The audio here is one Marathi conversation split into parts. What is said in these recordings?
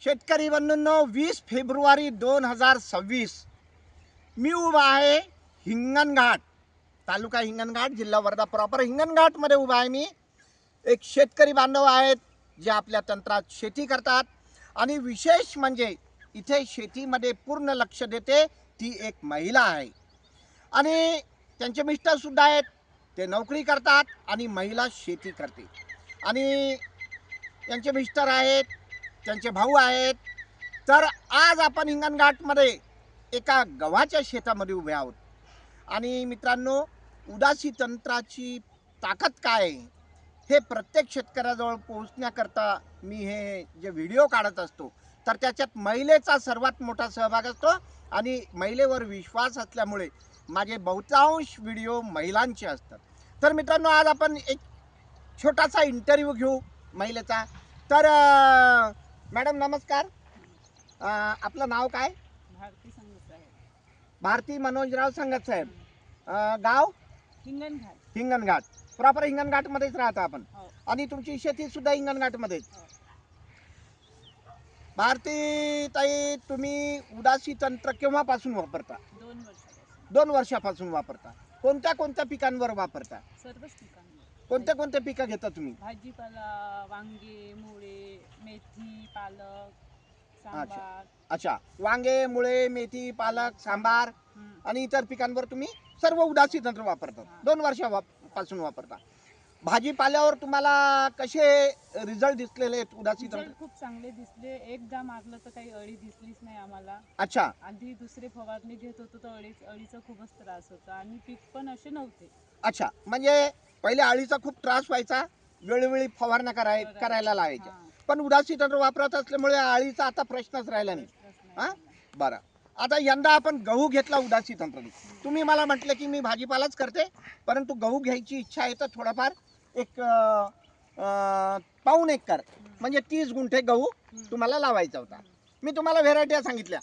शेतकरी बंधूंनो, 20 फेब्रुवारी 2026 मी उभा आहे हिंगणघाट, तालुका हिंगणघाट, जिल्हा वर्धा प्रॉपर हिंगणघाटमध्ये उभा आहे मी. एक शेतकरी बांधव आहेत जे आपल्या तंत्रात शेती करतात आणि विशेष म्हणजे इथे शेतीमध्ये पूर्ण लक्ष देते ती एक महिला आहे आणि त्यांचे मिस्टर सुद्धा आहेत, ते नोकरी करतात आणि महिला शेती करते. आणि त्यांचे मिस्टर आहेत, त्यांचे भाऊ आहेत. तर आज आपण हिंगणघाटमध्ये एका गव्हाच्या शेतामध्ये उभे आहोत. आणि मित्रांनो, उदासी तंत्राची ताकद काय आहे हे प्रत्येक शेतकऱ्याजवळ पोहोचण्याकरता मी हे जे व्हिडिओ काढत असतो तर त्याच्यात महिलेचा सर्वात मोठा सहभाग असतो आणि महिलेवर विश्वास असल्यामुळे माझे बहुतांश व्हिडिओ महिलांचे असतात. तर मित्रांनो, आज आपण एक छोटासा इंटरव्ह्यू घेऊ महिलेचा. तर मॅडम नमस्कार, आपलं नाव काय? भारती संगत साहेब. भारती मनोजराव संगत साहेब. गाव हिंगणघाट. हिंगणघाट, प्रॉपर हिंगणघाटमध्येच राहता आपण. हो. आणि तुमची शेती सुद्धा हिंगणघाटमध्येच. हो. भारती ताई, तुम्ही उदासी तंत्र केव्हापासून वापरता? 2 वर्षापासून. 2 वर्षापासून वापरता. कोणत्या कोणत्या पिकांवर वापरता? सर्वच पिकांवर. कोणत्या कोणत्या पिकं घेता तुम्ही? भाजीपाला, वांगे, मुळे, मेथी, पालक, सांबार. अच्छा, वांगे, मुळे, मेथी, पालक, सांबार हं. आणि इतर पिकांवर तुम्ही सर्व उदासी तंत्र वापरता. 2 वर्षापासून वापरता. भाजीपाल्यावर तुम्हाला कसे रिझल्ट दिसलेले आहेत उदासी तंत्र? रिझल्ट खूप चांगले दिसले. एकदा मारलं तर काही अळी दिसलीच नाही आम्हाला. अच्छा आधी दुसरे फवारणी घेत होतो तर अळीचा खूपच त्रास होता आणि पीक पण असे नव्हते. अच्छा, म्हणजे पहिले अळीचा खूप त्रास व्हायचा, वेळोवेळी फवारण्या करायला लावायच्या. हां. पण उदासी तंत्र वापरत असल्यामुळे अळीचा आता प्रश्नच राहिला नाही. प्रश्न हां? नाही. बरं, आता यंदा आपण गहू घेतला उदासी तंत्राने. तुम्ही मला म्हटलं की मी भाजीपालाच करते, परंतु गहू घ्यायची इच्छा आहे तर थोडाफार एक पाऊण एकर म्हणजे 30 गुंठे गहू तुम्हाला लावायचा होता. मी तुम्हाला व्हेरायटी सांगितल्या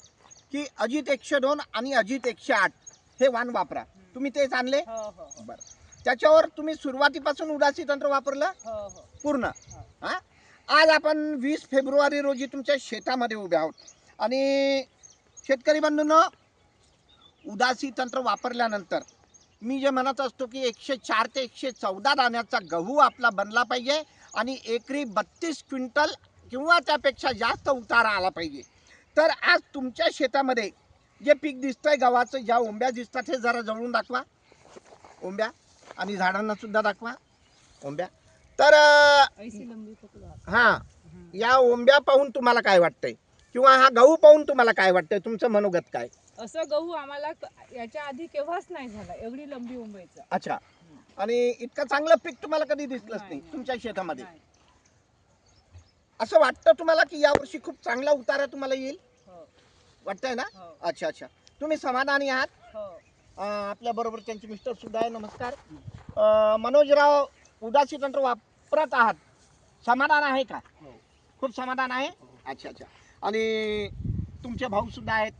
की अजित 102 आणि अजित 108 हे वाण वापरा. तुम्ही तेच आणले? हो हो हो. बरं, त्याच्यावर तुम्ही सुरुवातीपासून उदासी तंत्र वापरलं हो हो. पूर्ण. हो. हां, आज आपण 20 फेब्रुवारी रोजी तुमच्या शेतामध्ये उभे आहोत आणि शेतकरी बंधूंनो, उदासी तंत्र वापरल्यानंतर मी जे म्हणत असतो की 104 ते 114 दाण्याचा गहू आपला बनला पाहिजे आणि एकरी 32 क्विंटल किंवा त्यापेक्षा जास्त उतारा आला पाहिजे. तर आज तुमच्या शेतामध्ये जे पीक दिसतंय गव्हाचं, ज्या ओंब्या दिसतात हे जरा जवळून दाखवा, ओंब्या, आणि झाडांना सुद्धा दाखवा ओंब्या. तर ऐशी लंबी पकडा. हां, या ओंब्या पाहून तुम्हाला काय वाटतंय किंवा हा गहू पाहून तुम्हाला काय वाटतंय, तुमचं मनोगत काय? असं गहू आम्हाला याच्या आधी केव्हाच नाही झाला, एवढी लंबी उंबईचा. अच्छा, आणि इतकं चांगलं पीक तुम्हाला कधी दिसलंच नाही नाही. तुमच्या शेतामध्ये? नाही. असं वाटतं तुम्हाला की यावर्षी खूप चांगला उतारा तुम्हाला येईल? हो वाटतंय ना? हो अच्छा अच्छा, तुम्ही समाधानी आहात? हो. आपल्या बरोबर त्यांचे मिस्टर सुद्धा आहे. नमस्कार. मनोजराव, उदासी तंत्र वापरत आहात, समाधान आहे का? हो. खूप समाधान आहे. अच्छा अच्छा, आणि तुमचे भाऊ सुद्धा आहेत.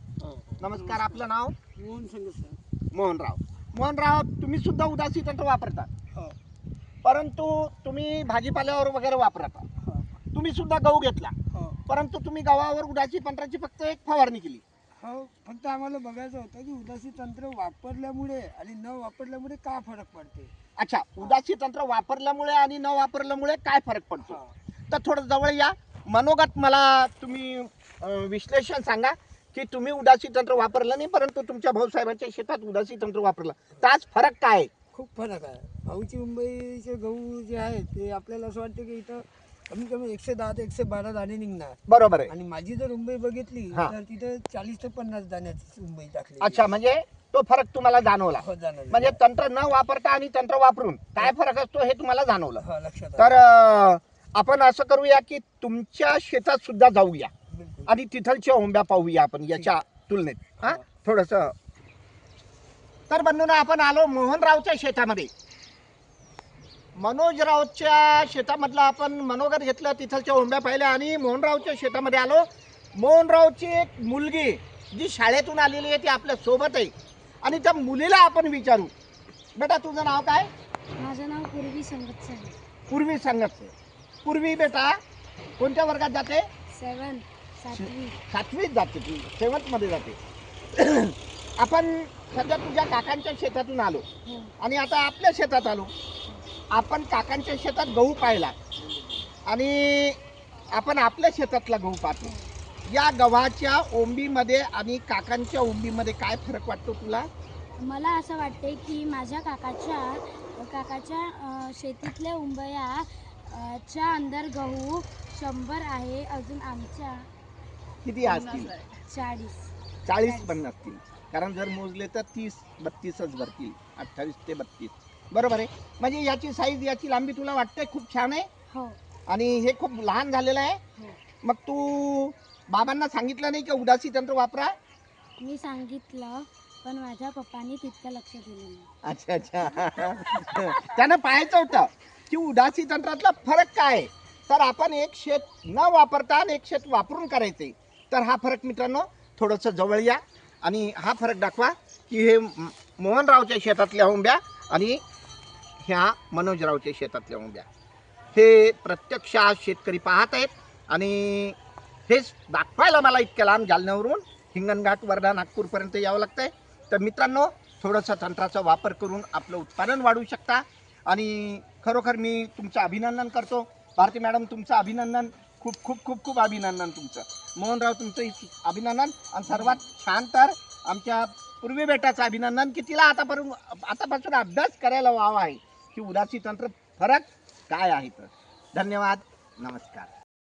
नमस्कार, आपलं नाव? मोहन संगत साहेब. मोहनराव. मोहनराव, तुम्ही सुद्धा उदासी तंत्र वापरता, हो परंतु तुम्ही भाजीपाल्यावर वगैरे वापरता. हो तुम्ही सुद्धा गहू घेतला, हो परंतु तुम्ही गव्हावर उदासी तंत्राची फक्त एक फवारणी केली. हो. फक्त आम्हाला बघायचं होतं की उदासी तंत्र वापरल्यामुळे आणि न वापरल्यामुळे काय फरक पडते. अच्छा, उदासी तंत्र वापरल्यामुळे आणि न वापरल्यामुळे काय फरक पडतो? हो. तर थोडं जवळ या, मनोगत मला तुम्ही विश्लेषण सांगा की तुम्ही उदासी तंत्र वापरलं नाही परंतु तुमच्या भाऊसाहेबांच्या शेतात उदासी तंत्र वापरलं, तर आज फरक काय आहे? खूप फरक आहे. भाऊची मुंबईचे गहू जे आहेत ते आपल्याला असं वाटतं की इथं कमीत कमी 110 ते 112 दाणे निघणार, बरोबर आहे. आणि माझी जर मुंबई बघितली हा. तर तिथं 40 ते 50 दाण्याची मुंबई टाकली. अच्छा, म्हणजे तो फरक तुम्हाला जाणवला. हो, जाणार. म्हणजे तंत्र न वापरता आणि तंत्र वापरून काय फरक असतो हे तुम्हाला जाणवलं. हो, लक्षात तर आलं. आपण असं करूया की तुमच्या शेतात सुद्धा जाऊया बिलकुल. आणि तिथलच्या ओंब्या पाहूया आपण याच्या तुलनेत. हां, थोडस. तर बंधूंनो, आपण आलो मोहनरावच्या शेतामध्ये. मनोजरावच्या शेतामधला आपण मनोगत घेतलं, तिथलच्या ओंब्या पाहिल्या आणि मोहनरावच्या शेतामध्ये आलो. मोहनरावची एक मुलगी जी शाळेतून आलेली आहे ती आपल्या सोबत आहे आणि त्या मुलीला आपण विचारू, बेटा तुझं नाव काय? माझं नाव पूर्वी संगत साहेब. पूर्वी सांगत. पूर्वी बेटा कोणत्या वर्गात जाते? 7. सातवी. सातवीत जाते तू, सेवन्थमध्ये जाते. आपण सध्या तुझ्या काकांच्या शेतातून आलो हो. आणि आता आपल्या शेतात आलो. आपण काकांच्या शेतात गहू पाहिला आणि आपण आपल्या शेतातला गहू पाहतो. या गव्हाच्या ओंबीमध्ये आणि काकांच्या ओंबीमध्ये काय फरक वाटतो तुला? मला असं वाटते की माझ्या काकाच्या शेतीतल्या उंबया च्या अंदर गहू 100 आहे, अजून आमच्या किती असतील? 40. 40 पण नसतील, कारण जर मोजले तर 30-32च भरतील. 28 ते 32 बरोबर आहे. म्हणजे याची साईज, याची लांबी तुला वाटते खूप छान आहे हो. आणि हे खूप लहान झालेलं आहे. हो. मग तू बाबांना सांगितलं नाही की उदासी तंत्र वापरा? मी सांगितलं, पण माझ्या पप्पांनी तितकं लक्ष दिलं नाही. अच्छा अच्छा. त्यानं पाहायचं होतं की उदासी तंत्रातला फरक काय आहे. तर आपण एक शेत न वापरता आणि एक शेत वापरून करायचे. तर हा फरक मित्रांनो थोडंसं जवळ या आणि हा फरक दाखवा की हे मोहनरावच्या शेतातल्या ओंब्या आणि ह्या मनोजरावच्या शेतातल्या ओंब्या हे प्रत्यक्षात शेतकरी पाहत आहेत. आणि हेच दाखवायला मला इतक्या लांब जालन्यावरून हिंगणघाट, वर्धा, नागपूरपर्यंत यावं लागतं आहे. तर मित्रांनो थोडंसं तंत्राचा वापर करून आपलं उत्पादन वाढवू शकता. आणि खरोखर मी तुमचं अभिनंदन करतो. भारती मॅडम तुमचं अभिनंदन, खूप खूप खूप खूप अभिनंदन तुमचं. मोहनराव तुमचं अभिनंदन. आणि सर्वात छान तर आमच्या पूर्वी बेटाचं अभिनंदन की तिला आतापासून अभ्यास करायला वाव आहे की उदासी तंत्र फरक काय आहे. तर धन्यवाद, नमस्कार.